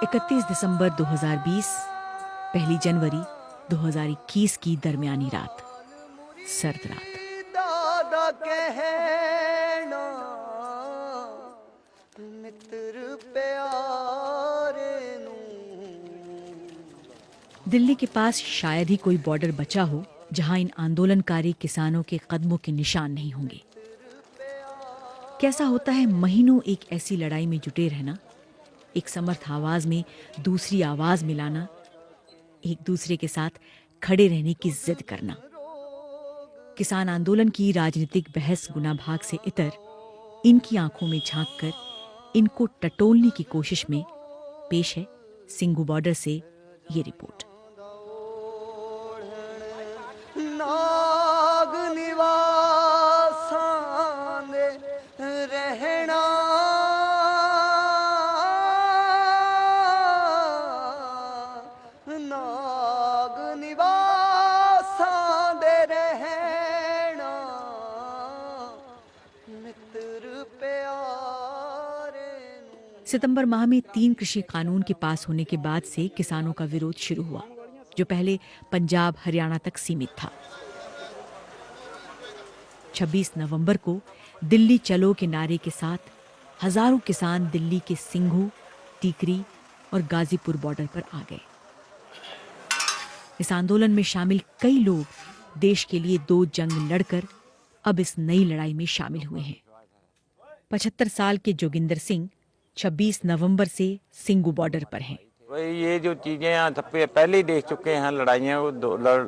31 दिसंबर 2020, 1 जनवरी 2021 की दरमियानी रात, सर्द रात। दादा कहना मित्र प्यारे नू। दिल्ली के पास शायद ही कोई बॉर्डर बचा हो जहां इन आंदोलनकारी किसानों के कदमों के निशान नहीं होंगे। कैसा होता है महीनों एक ऐसी लड़ाई में जुटे रहना, एक समर्थ आवाज में दूसरी आवाज मिलाना, एक दूसरे के साथ खड़े रहने की जिद करना। किसान आंदोलन की राजनीतिक बहस गुनाभाग से इतर इनकी आंखों में झांक कर इनको टटोलने की कोशिश में पेश है सिंघू बॉर्डर से ये रिपोर्ट। नाग निवासां दे रहना नाग निवासां दे रहना मित्र प्यारे। सितंबर माह में 3 कृषि कानून के पास होने के बाद से किसानों का विरोध शुरू हुआ, जो पहले पंजाब हरियाणा तक सीमित था। 26 नवंबर को दिल्ली चलो के नारे के साथ हजारों किसान दिल्ली के सिंघू, टीकरी और गाजीपुर बॉर्डर पर आ गए। इस आंदोलन में शामिल कई लोग देश के लिए 2 जंग लड़कर अब इस नई लड़ाई में शामिल हुए हैं। 75 साल के जोगिंदर सिंह 26 नवंबर से सिंघू बॉर्डर पर हैं। भाई ये जो चीज़ें हैं पहले ही देख चुके हैं, लड़ाइयाँ वो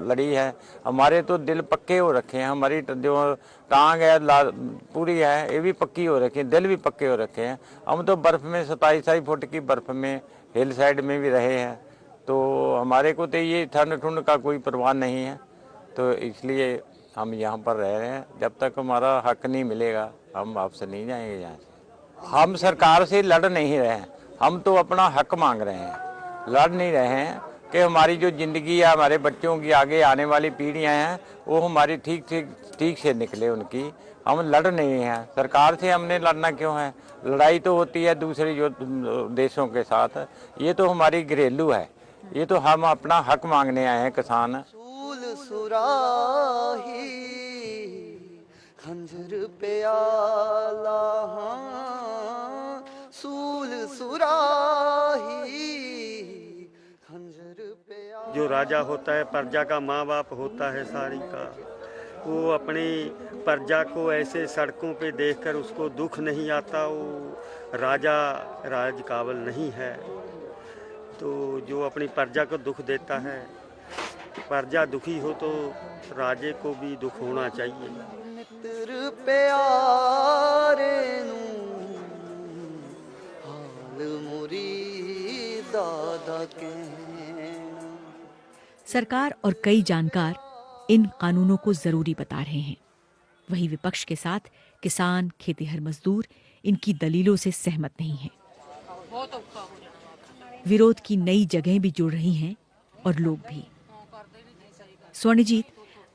लड़ी है। हमारे तो दिल पक्के हो रखे हैं, हमारी जो टांग है पूरी है, ये भी पक्की हो रखी है, दिल भी पक्के हो रखे हैं। हम तो बर्फ़ में 27 फुट की बर्फ़ में हिल साइड में भी रहे हैं, तो हमारे को तो ये ठंड ठुंड का कोई परवाह नहीं है। तो इसलिए हम यहाँ पर रह रहे हैं। जब तक हमारा हक नहीं मिलेगा हम वापस नहीं जाएंगे यहाँ से। हम सरकार से लड़ नहीं रहे हैं, हम तो अपना हक मांग रहे हैं, लड़ नहीं रहे हैं कि हमारी जो ज़िंदगी है, हमारे बच्चों की आगे आने वाली पीढ़ियां हैं, वो हमारी ठीक से निकले उनकी। हम लड़ नहीं हैं, सरकार से हमने लड़ना क्यों है? लड़ाई तो होती है दूसरे जो देशों के साथ, ये तो हमारी घरेलू है, ये तो हम अपना हक मांगने आए हैं किसान। सूल सुराही खंजर प्याला सूल सुराही खंजर प्याला। जो राजा होता है प्रजा का माँ बाप होता है सारी का, वो अपनी प्रजा को ऐसे सड़कों पे देखकर उसको दुख नहीं आता, वो राजा राज काबिल नहीं है। तो जो अपनी प्रजा को दुख देता है, प्रजा दुखी हो तो राजे को भी दुख होना चाहिए। मित्र प्यारे नू हाल मुरी दादा कहना। सरकार और कई जानकार इन कानूनों को जरूरी बता रहे हैं। वहीं विपक्ष के साथ किसान, खेतीहर मजदूर इनकी दलीलों से सहमत नहीं हैं। विरोध की नई जगहें भी जुड़ रही हैं और लोग भी। स्वर्णजीत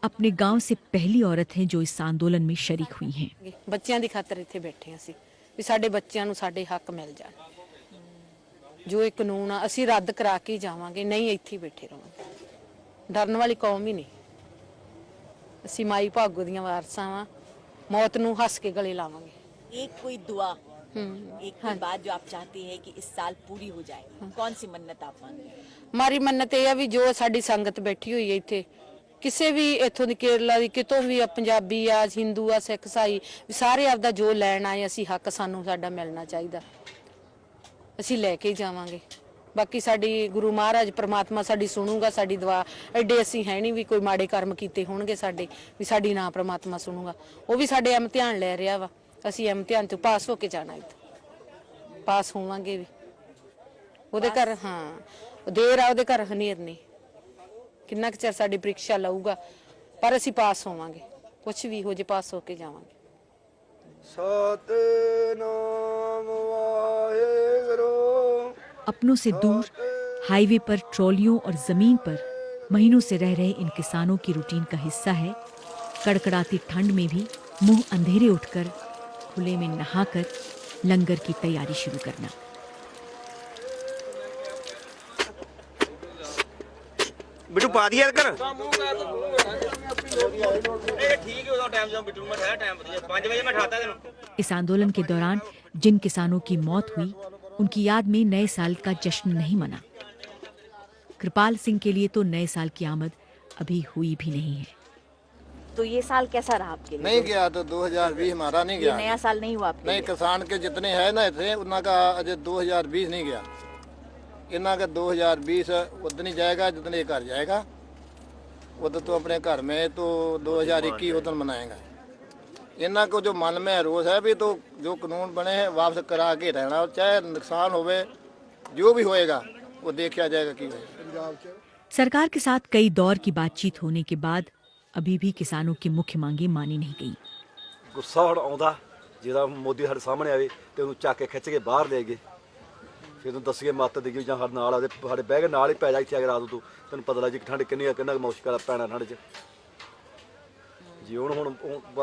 अपने गांव से पहली औरत हैं जो इस आंदोलन में शरीक हुई हैं। ਬੱਚਿਆਂ ਦੀ ਖਾਤਰ ਇੱਥੇ ਬੈਠੇ ਅਸੀਂ ਵੀ ਸਾਡੇ ਬੱਚਿਆਂ ਨੂੰ ਸਾਡੇ ਹੱਕ ਮਿਲ ਜਾਣ। ਜੋ ਇਹ ਕਾਨੂੰਨ ਆ ਅਸੀਂ ਰੱਦ ਕਰਾ ਕੇ ਹੀ ਜਾਵਾਂਗੇ, ਨਹੀਂ ਇੱਥੇ ਹੀ ਬੈਠੇ ਰਹਾਂਗੇ। ਡਰਨ ਵਾਲੀ ਕੌਮ ਹੀ ਨਹੀਂ। ਅਸੀਂ ਮਾਈ ਭਾਗੋ ਦੀਆਂ ਵਾਰਸਾਂ ਵਾਂ, मौत ਨੂੰ ਹੱਸ ਕੇ ਗਲੇ ਲਾਵਾਂਗੇ। एक कोई दुआ, एक कोई बात जो आप चाहती है कि इस साल पूरी हो जाए, कौन सी मन्नत आप मांगे? ਮਾਰੀ ਮੰਨਤ ਇਹ ਆ ਵੀ ਜੋ ਸਾਡੀ ਸੰਗਤ ਬੈਠੀ ਹੋਈ ਹੈ ਇੱਥੇ, ਕਿਸੇ ਵੀ ਇੱਥੋਂ ਦੀ ਕੇਰਲਾ ਦੀ ਕਿਤੋਂ ਵੀ ਆ, ਪੰਜਾਬੀ ਆ, ਹਿੰਦੂ ਆ, ਸਿੱਖ ਈਸਾਈ, ਸਾਰੇ ਆਪਦਾ ਜੋ ਲੈਣ ਆਏ ਅਸੀਂ ਹੱਕ ਸਾਨੂੰ ਸਾਡਾ ਮਿਲਣਾ ਚਾਹੀਦਾ, ਅਸੀਂ ਲੈ ਕੇ ਜਾਵਾਂਗੇ। ਬਾਕੀ ਸਾਡੀ ਗੁਰੂ ਮਹਾਰਾਜ ਪ੍ਰਮਾਤਮਾ ਸਾਡੀ ਸੁਣੂਗਾ, ਸਾਡੀ ਦੁਆ ਐਡੇ ਅਸੀਂ ਹੈ ਨਹੀਂ ਵੀ ਕੋਈ ਮਾੜੇ ਕਰਮ ਕੀਤੇ ਹੋਣਗੇ ਸਾਡੇ ਵੀ ਸਾਡੀ ਨਾ ਪ੍ਰਮਾਤਮਾ ਸੁਣੂਗਾ। ਉਹ ਵੀ ਸਾਡੇ ਇਮਤਿਹਾਨ ਲੈ ਰਿਹਾ ਵਾ, ਅਸੀਂ ਇਮਤਿਹਾਨ ਤੋਂ ਪਾਸ ਹੋ ਕੇ ਜਾਣਾ, ਇੱਥੇ ਪਾਸ ਹੋਵਾਂਗੇ ਵੀ। ਉਹਦੇ ਘਰ ਹਾਂ ਦੇਰ ਆ, ਉਹਦੇ ਘਰ ਹਨੇਰ ਨਹੀਂ। ਕਿੰਨਾ ਕੁ ਚਿਰ ਸਾਡੀ ਪ੍ਰੀਖਿਆ ਲਊਗਾ, ਪਰ ਅਸੀਂ ਪਾਸ ਹੋਵਾਂਗੇ, ਕੁਛ ਵੀ ਹੋ ਜੇ ਪਾਸ ਹੋ ਕੇ ਜਾਵਾਂਗੇ। सतनाम वाहेगुरु। अपनों से दूर हाईवे पर ट्रॉलियों और जमीन पर महीनों से रह रहे इन किसानों की रूटीन का हिस्सा है कड़कड़ाती ठंड में भी मुंह अंधेरे उठकर खुले में नहाकर लंगर की तैयारी शुरू करना। ਬਿੱਟੂ ਪਾ ਦਿਆ ਕਰ इस आंदोलन के दौरान जिन किसानों की मौत हुई उनकी याद में नए साल का जश्न नहीं मना। कृपाल सिंह के लिए तो नए साल की आमद अभी हुई भी नहीं है। तो ये साल कैसा रहा आपके लिए? नहीं गया तो 2020 हमारा नहीं ये गया। नया साल नहीं हुआ आपके नहीं, लिए? किसान के जितने हैं ना थे उनका अजय 2020 नहीं गया। इन्ना का 2020 उतनी जाएगा जितने घर जाएगा। उधर तो अपने घर में तो 2021 उधर मनाएगा। इन्ना को जो मन में रोष है भी तो जो कानून बने हैं वापस करा के रहना, और चाहे नुकसान होवे जो भी होएगा वो देखा जाएगा कि सरकार के साथ कई दौर की बातचीत होने के बाद अभी भी किसानों की मुख्य मांगे मानी नहीं गई। गुस्सा ਹੁਣ ਆਉਂਦਾ ਜਿਹਦਾ ਮੋਦੀ ਸਾਡੇ ਸਾਹਮਣੇ ਆਵੇ ਤੇ ਉਹਨੂੰ ਚੱਕ ਕੇ ਖਿੱਚ ਕੇ ਬਾਹਰ ਲੈ ਗਏ, ਫਿਰ ਉਹਨੂੰ ਦੱਸੀਏ ਮੱਤ ਦੇਈਏ ਜਾਂ ਸਾਡੇ ਨਾਲ ਆਦੇ ਸਾਡੇ ਬਹਿ ਕੇ ਨਾਲ ਹੀ ਪੈ ਜਾ ਇੱਥੇ ਅਗਰ ਰਾਤ ਨੂੰ ਤੈਨੂੰ ਪਤਾ ਲੱਗ ਜੀ ਠੰਡ ਕਿੰਨੀ ਆ, ਕਿੰਨਾ ਮੁਸ਼ਕਲ ਪੈਣਾ ਠੰਡ 'ਚ ਜੀ। ਹੁਣ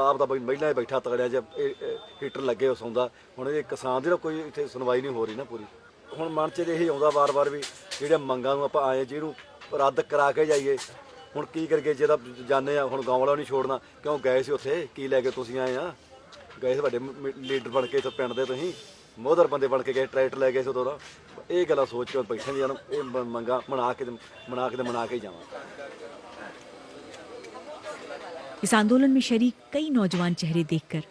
ਆਪ ਦਾ ਮਹਿਲਾ ਬੈਠਾ ਤਗੜਿਆ ਚ ਹੀਟਰ ਲੱਗੇ ਉਹ ਸੌਂਦਾ। ਹੁਣ ਇਹ ਕਿਸਾਨ ਦੀ ਕੋਈ ਇੱਥੇ ਸੁਣਵਾਈ ਨਹੀਂ ਹੋ ਰਹੀ ਨਾ ਪੂਰੀ। ਹੁਣ ਮਨ 'ਚ ਇਹੀ ਆਉਂਦਾ ਵਾਰ-ਵਾਰ ਵੀ ਜਿਹੜੇ ਮੰਗਾਂ ਨੂੰ ਆਪਾਂ ਆਏ ਜਿਹਨੂੰ ਰੱਦ ਕਰਾ ਕੇ ਜਾਈਏ। ਹੁਣ ਕੀ ਕਰਕੇ ਜਿਹਦਾ ਜਾਣੇ ਆ ਹੁਣ ਗਾँव ਵਾਲਾ ਨਹੀਂ ਛੋੜਨਾ, ਕਿਉਂ ਗਏ ਸੀ ਉੱਥੇ ਕੀ ਲੈ ਕੇ ਤੁਸੀਂ ਆਏ ਆ? ਗਏ ਸੀ ਵੱਡੇ ਲੀਡਰ ਬਣ ਕੇ ਇੱਥੇ ਪਿੰਡ ਦੇ, ਤੁਸੀਂ ਮੋਹਦਰ ਬੰਦੇ ਬਣ ਕੇ ਗਏ, ਟਰੈਕਟਰ ਲੈ ਗਏ ਸੀ ਉਦੋਂ ਦਾ। ਇਹ ਗੱਲਾਂ ਸੋਚ ਕੇ ਬੈਠੇ ਨੇ ਜਾਨ ਇਹ ਮੰਗਾਂ ਮਨਾ ਕੇ ਜਾਵਾਂ। इस आंदोलन में शरीक कई नौजवान चेहरे देखकर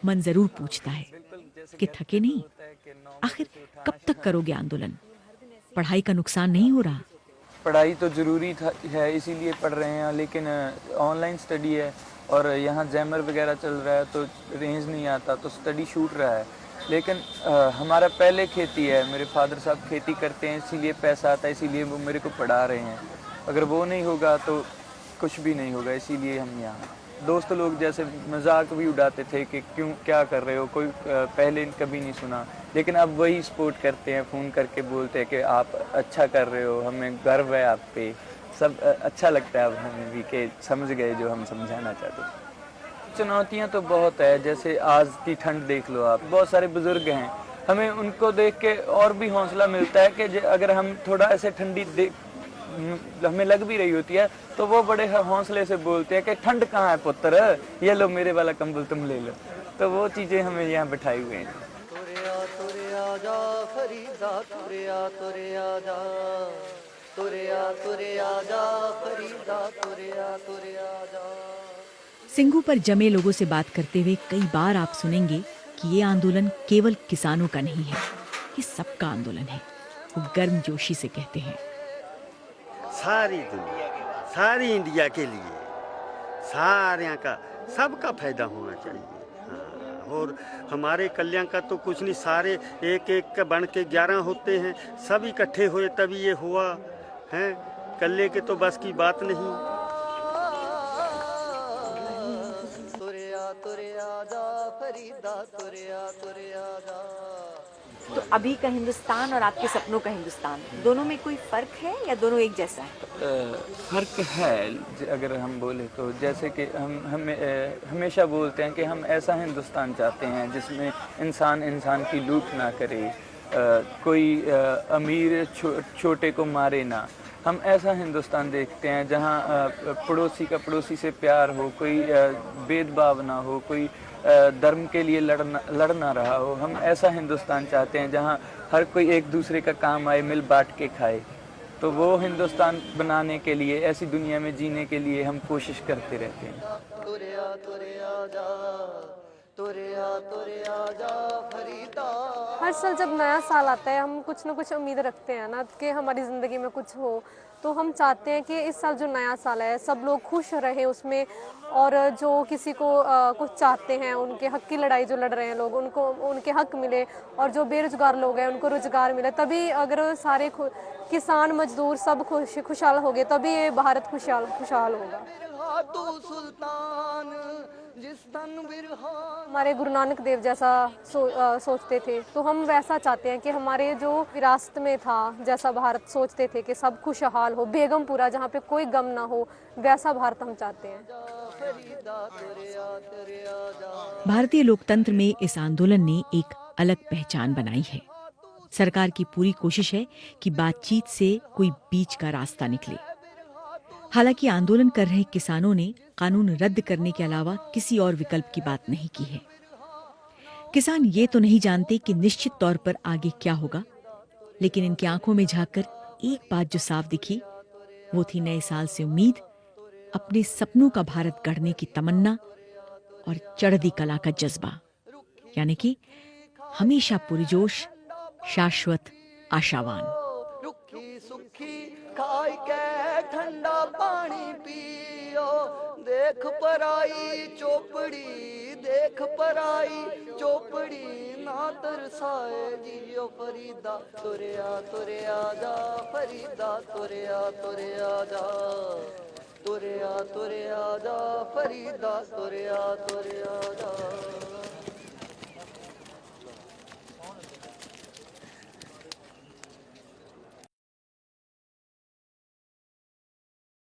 मन जरूर पूछता है कि थके नहीं? आखिर कब तक करोगे आंदोलन? पढ़ाई का नुकसान नहीं हो रहा? पढ़ाई तो ज़रूरी है इसीलिए पढ़ रहे हैं, लेकिन ऑनलाइन स्टडी है और यहाँ जैमर वगैरह चल रहा है तो रेंज नहीं आता तो स्टडी छूट रहा है। लेकिन हमारा पहले खेती है, मेरे फादर साहब खेती करते हैं इसीलिए पैसा आता है, इसीलिए वो मेरे को पढ़ा रहे हैं। अगर वो नहीं होगा तो कुछ भी नहीं होगा, इसीलिए हम यहाँ। दोस्त लोग जैसे मजाक भी उड़ाते थे कि क्यों क्या कर रहे हो, कोई पहले कभी नहीं सुना, लेकिन अब वही सपोर्ट करते हैं, फ़ोन करके बोलते हैं कि आप अच्छा कर रहे हो, हमें गर्व है आप पे। सब अच्छा लगता है अब हमें भी कि समझ गए जो हम समझाना चाहते थे। चुनौतियाँ तो बहुत है, जैसे आज की ठंड देख लो आप, बहुत सारे बुज़ुर्ग हैं, हमें उनको देख के और भी हौसला मिलता है कि अगर हम थोड़ा ऐसे ठंडी हमें लग भी रही होती है तो वो बड़े हौसले से बोलते हैं कि ठंड कहाँ है पुत्र, ये लो मेरे वाला कंबल तुम ले लो। तो वो चीज़ें हमें यहाँ बिठाई हुए हैं। सिंगू पर जमे लोगों से बात करते हुए कई बार आप सुनेंगे कि ये आंदोलन केवल किसानों का नहीं है, ये सबका आंदोलन है। वो गर्मजोशी से कहते हैं सारी दुनिया, सारी इंडिया के लिए, सारे का सबका फायदा होना चाहिए। हाँ, और हमारे कल्याण का तो कुछ नहीं, सारे एक एक का बन के 11 होते हैं, सब इकट्ठे हुए तभी ये हुआ है। कल्ले के तो बस की बात नहीं। तो अभी का हिंदुस्तान और आपके सपनों का हिंदुस्तान, दोनों में कोई फर्क है या दोनों एक जैसा है? फ़र्क है अगर हम बोले तो, जैसे कि हम हमेशा बोलते हैं कि हम ऐसा हिंदुस्तान चाहते हैं जिसमें इंसान की लूट ना करे, कोई अमीर छोटे को मारे ना। हम ऐसा हिंदुस्तान देखते हैं जहाँ पड़ोसी का पड़ोसी से प्यार हो, कोई भेदभाव ना हो, कोई धर्म के लिए लड़ना रहा हो। हम ऐसा हिंदुस्तान चाहते हैं जहाँ हर कोई एक दूसरे का काम आए, मिल बांट के खाए। तो वो हिंदुस्तान बनाने के लिए, ऐसी दुनिया में जीने के लिए हम कोशिश करते रहते हैं। हर साल जब नया साल आता है हम कुछ ना कुछ उम्मीद रखते हैं ना कि हमारी ज़िंदगी में कुछ हो, तो हम चाहते हैं कि इस साल जो नया साल है सब लोग खुश रहें उसमें, और जो किसी को कुछ चाहते हैं उनके हक की लड़ाई जो लड़ रहे हैं लोग, उनको उनके हक मिले, और जो बेरोजगार लोग हैं उनको रोजगार मिले। तभी अगर सारे किसान मजदूर सब खुशहाल हो गए तभी ये भारत खुशहाल होगा। हमारे गुरु नानक देव जैसा सोचते थे, तो हम वैसा चाहते हैं कि हमारे जो विरासत में था, जैसा भारत सोचते थे कि सब खुशहाल हो, बेगमपुरा जहाँ पे कोई गम ना हो, वैसा भारत हम चाहते हैं। भारतीय लोकतंत्र में इस आंदोलन ने एक अलग पहचान बनाई है। सरकार की पूरी कोशिश है कि बातचीत से कोई बीच का रास्ता निकले। हालांकि आंदोलन कर रहे किसानों ने कानून रद्द करने के अलावा किसी और विकल्प की बात नहीं की है। किसान ये तो नहीं जानते कि निश्चित तौर पर आगे क्या होगा, लेकिन इनकी आंखों में झांककर एक बात जो साफ दिखी वो थी नए साल से उम्मीद, अपने सपनों का भारत गढ़ने की तमन्ना और चढ़ती कला का जज्बा, यानी कि हमेशा पुरजोश, शाश्वत, आशावान। रुखी सुखी खाई के ठंडा पानी पियो, देख पराई चोपड़ी, देख पराई चोपड़ी, ना तरसाए जियो फरीदा, तुरया तुरया जा फरीदा, तुरया तुरया जा, तुरया तुरया जा फरीदा, तुरया तुरया जा।